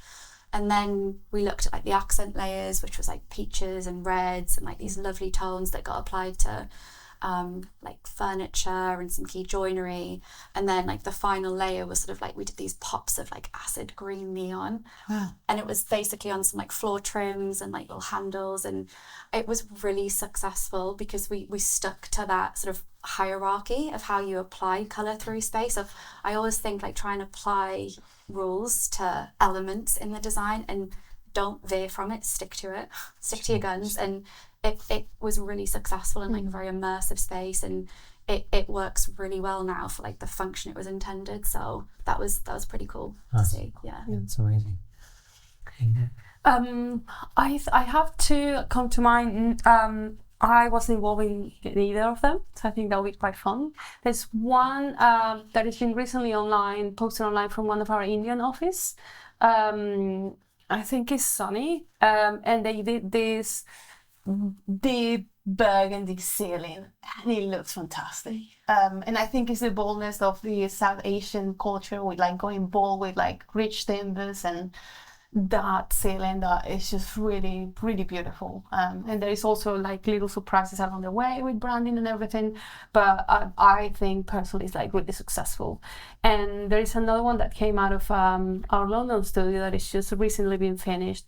And then we looked at like the accent layers, which was like peaches and reds and like these lovely tones that got applied to like furniture and some key joinery. And then like the final layer was sort of like we did these pops of like acid green neon. Wow. And it was basically on some like floor trims and like little handles, and it was really successful because we stuck to that sort of hierarchy of how you apply colour through space. So I always think like try and apply rules to elements in the design and don't veer from it, stick to it, stick to your guns. And it was really successful in like a very immersive space, and it works really well now for like the function it was intended. So that was pretty cool to see. Yeah, it's amazing. I have to come to mind. I wasn't involved in either of them, so I think that would be quite fun. There's one that has been recently posted online from one of our Indian office. I think it's Sunny, and they did this. The burgundy ceiling, and it looks fantastic. And I think it's the boldness of the South Asian culture with like going bold with like rich timbers and that ceiling that is just really, really beautiful. And there is also like little surprises along the way with branding and everything, but I think personally it's like really successful. And there is another one that came out of our London studio that is just recently been finished.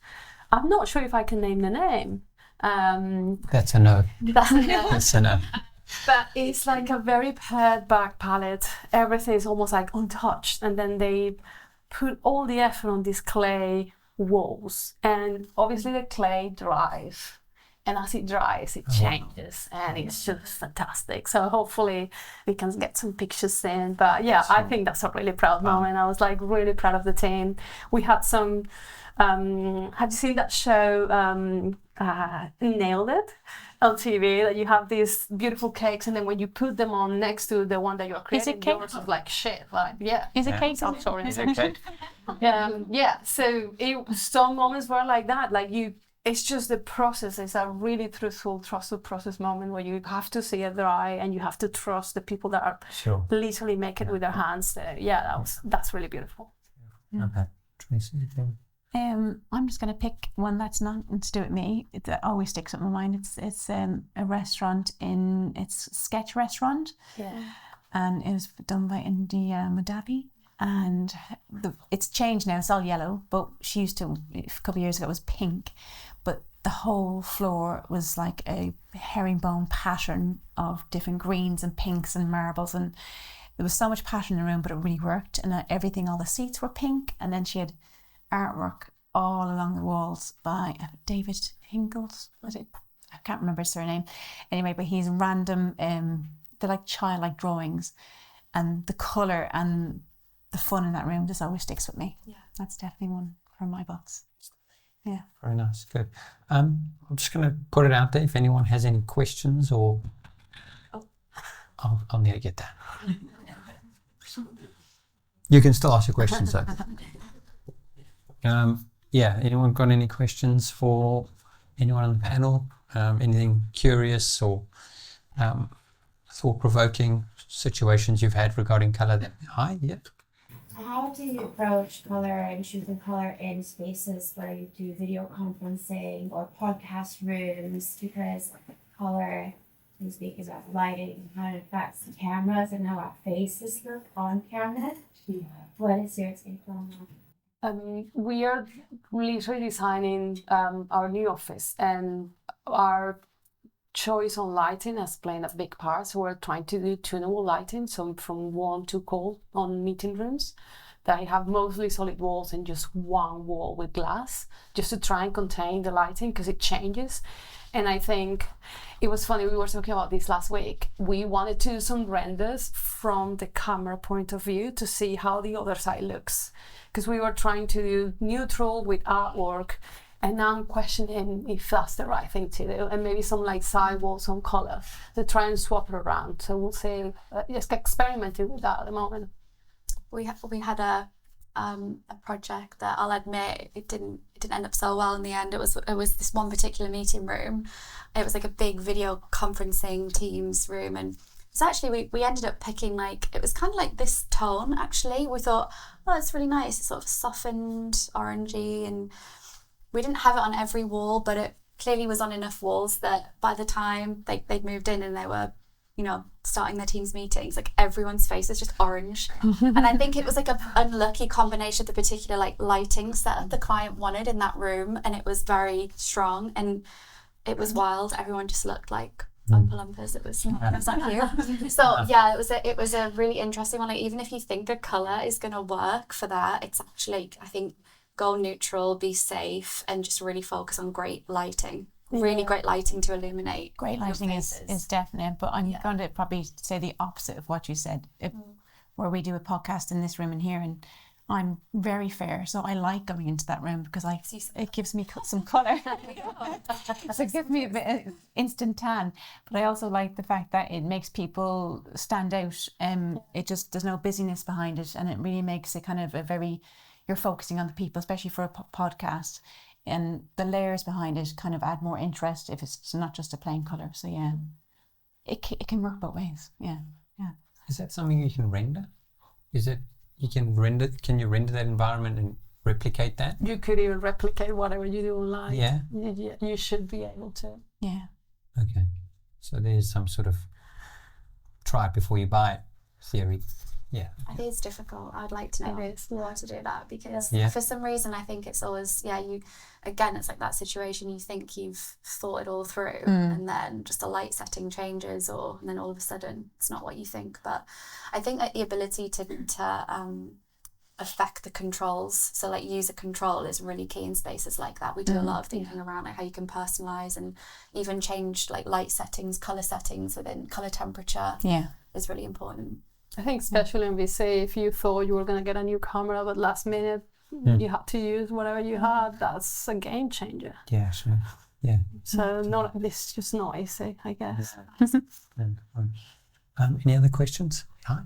I'm not sure if I can name the name. That's a no. That's a no. But it's like a very pared back palette. Everything is almost like untouched, and then they put all the effort on these clay walls, and obviously the clay dries, and as it dries it changes, and it's just fantastic. So hopefully we can get some pictures in, but yeah, I think that's a really proud moment. I was like really proud of the team. We had some have you seen that show Nailed It on TV, that you have these beautiful cakes, and then when you put them on next to the one that you're creating, yours is like shit, like Is it cake? I'm sorry. Is it cake? So some moments were like that, like it's just the process. It's a really truthful, trustful process moment where you have to see it dry and you have to trust the people that are literally make it with their hands. So that's really beautiful. Okay. Tracy, I'm just going to pick one that's nothing to do with me. That always sticks up in my mind. It's a restaurant it's a sketch restaurant. Yeah. And it was done by India Mudabi. And it's changed now. It's all yellow. But she used to, a couple of years ago, it was pink. But the whole floor was like a herringbone pattern of different greens and pinks and marbles. And there was so much pattern in the room, but it really worked. And all the seats were pink. And then she had artwork all along the walls by David Hingles. Was it? I can't remember his surname. Anyway, but he's random. They're like childlike drawings, and the colour and the fun in that room just always sticks with me. Yeah, that's definitely one from my books. Yeah, very nice, good. I'm just going to put it out there. If anyone has any questions, or I'll need to get that. You can still ask your questions though. Anyone got any questions for anyone on the panel? Anything curious or thought-provoking situations you've had regarding colour? Hi, yeah. How do you approach colour and choosing colour in spaces where you do video conferencing or podcast rooms? Because colour, you speak about lighting, how it affects the cameras and how our faces look on camera. What is your take on that? We are literally designing our new office, and our choice on lighting has played a big part. So we're trying to do tunable lighting, so from warm to cold on meeting rooms that have mostly solid walls and just one wall with glass, just to try and contain the lighting because it changes. And I think it was funny, we were talking about this last week. We wanted to do some renders from the camera point of view to see how the other side looks, because we were trying to do neutral with artwork, and now I'm questioning if that's the right thing to do, and maybe some like sidewalls on color to try and swap it around. So we'll see, just experimenting with that at the moment. We had a project that I'll admit it didn't end up so well in the end. It was this one particular meeting room. It was like a big video conferencing Teams room, and it's actually we ended up picking it was kind of like this tone actually. We thought, oh, it's really nice. It's sort of softened orangey, and we didn't have it on every wall, but it clearly was on enough walls that by the time they'd moved in and they were, starting their Teams meetings, everyone's face is just orange. And I think it was an unlucky combination of the particular lighting setup the client wanted in that room, and it was very strong and it was wild. Everyone just looked like Oompa Loompas. It was like you. So yeah, it was a really interesting one. Even if you think a colour is going to work for that, it's actually, I think, go neutral, be safe, and just really focus on great lighting. Really great lighting to illuminate. Great lighting is definite, but I'm going to probably say the opposite of what you said. Where we do a podcast in this room and here, and I'm very fair, so I like going into that room because it gives me some colour. So it gives me a bit of instant tan, but I also like the fact that it makes people stand out. There's no busyness behind it, and it really makes it kind of you're focusing on the people, especially for a podcast. and the layers behind it kind of add more interest if it's not just a plain colour. So yeah, it can work both ways. Yeah. Is that something you can render? Is it you can render? Can you render that environment and replicate that? You could even replicate whatever you do online. Yeah. You should be able to. Yeah. Okay. So there's some sort of try it before you buy it theory. Yeah. I think it's difficult. I'd like to know It is. how to do that, because Yeah. for some reason I think it's always, it's like that situation, you think you've thought it all through and then just a light setting changes, and then all of a sudden it's not what you think. But I think like the ability to affect the controls, so like user control, is really key in spaces like that. We do a lot of thinking around like how you can personalize and even change like light settings, color settings within color temperature. Yeah. Is really important. I think especially in VC, if you thought you were going to get a new camera, but last minute you had to use whatever you had, that's a game changer. Yeah. Sure. Yeah. So it's just not easy, I guess. Any other questions? Hi.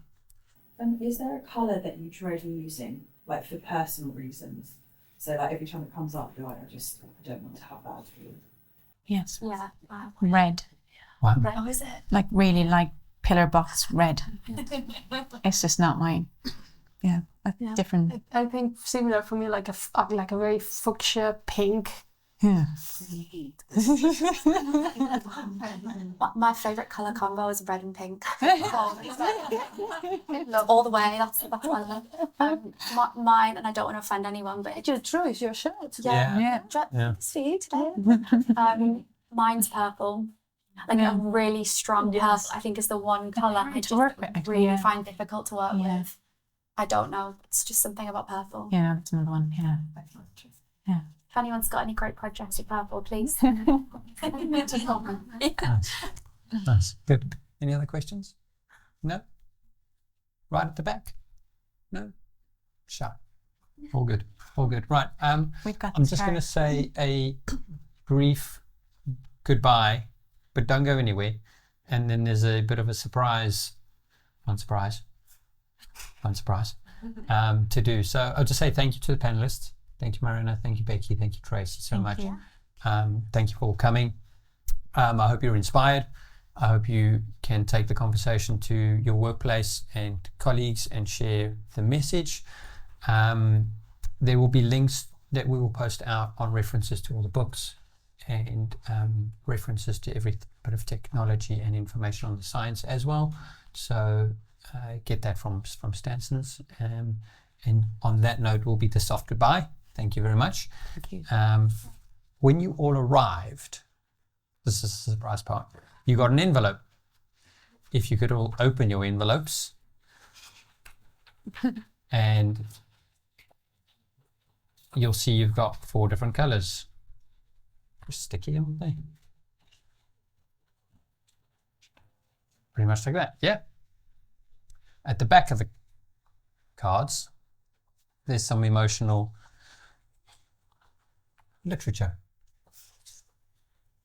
Is there a colour that you dread using, like for personal reasons? So like every time it comes up, you're like, I don't want to have that. Yes. Yeah. Red. Wow. Oh, is it? Like really like pillar box red. It's just not mine. Yeah. Different. I think similar for me, like a very fuchsia pink. Yeah. My favourite colour combo is red and pink. All the way. That's what I love. Mine, and I don't want to offend anyone, but True, it's your shirt. Yeah. See you today. Mine's purple. Like a really strong purple, I think, is the one colour I just really find difficult to work with. I don't know. It's just something about purple. Yeah, that's another one. Yeah. Yeah. If anyone's got any great projects with purple, please. Nice. Good. Any other questions? No? Right at the back? No? Sure. All good. All good. Right. We've got I'm just going to say a brief goodbye, but don't go anywhere. And then there's a bit of a surprise. Fun surprise, to do. So I'll just say thank you to the panelists. Thank you, Mariana. Thank you, Becky. Thank you, Tracy, so much. Thank you for coming. I hope you're inspired. I hope you can take the conversation to your workplace and colleagues and share the message. There will be links that we will post out on references to all the books and references to every bit of technology and information on the science as well. So get that from Stanson's. And on that note will be the soft goodbye. Thank you very much. Thank you. When you all arrived, this is the surprise part, you got an envelope. If you could all open your envelopes and you'll see you've got 4 different colors. They're sticky, aren't they? Pretty much like that, yeah. At the back of the cards, there's some emotional literature.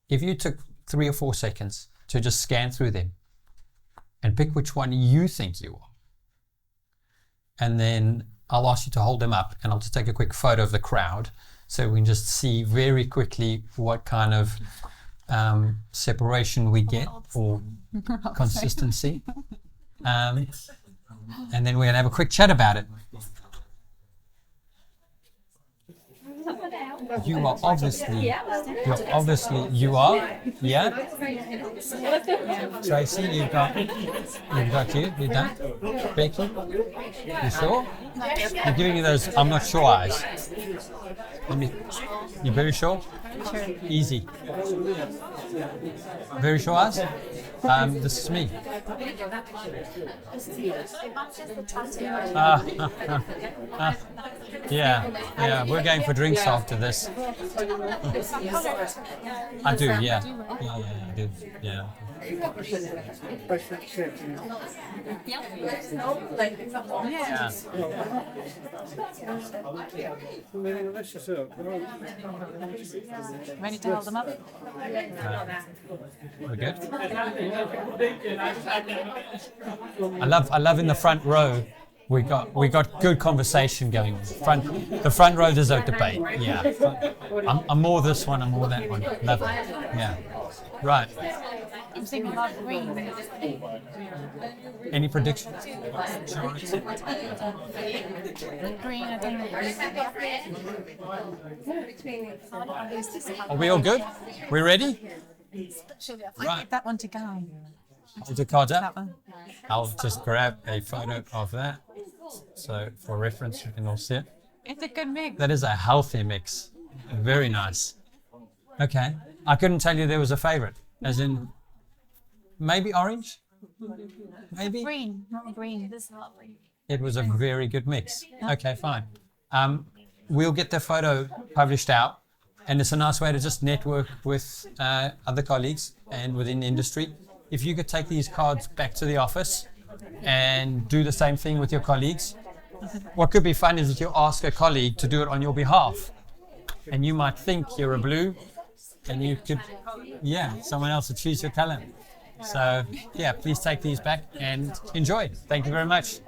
If you took 3 or 4 seconds to just scan through them and pick which one you think you are, and then I'll ask you to hold them up and I'll just take a quick photo of the crowd so we can just see very quickly what kind of separation we get or consistency. And then we're going to have a quick chat about it. You are obviously, you are, yeah? Tracy, you're done? Becky, you sure? You're giving me those I'm not sure eyes. You very sure? Sure. Easy. Very sure eyes? This is me. Yeah, we're going for drinks after this. I do, yeah. I do, yeah. Ready to hold them up? We're good. I love in the front row We got good conversation going. The front row, there's a debate. Yeah, I'm more this one. I'm more that one. Love it. Yeah, right. I'm thinking about green. Any predictions? Green, I think. Are we all good? We ready? I give that one to Guy. Hold your cards That up. one. I'll just grab a photo of that. So for reference, you can all see it. It's a good mix. That is a healthy mix. Very nice. Okay. I couldn't tell you there was a favorite. As in, maybe orange? Maybe? Green, not green. It was a very good mix. Okay, fine. We'll get the photo published out, and it's a nice way to just network with other colleagues and within the industry. If you could take these cards back to the office and do the same thing with your colleagues, what could be fun is that you ask a colleague to do it on your behalf, and you might think you're a blue, and you could, someone else would choose your color. So, please take these back and enjoy. Thank you very much.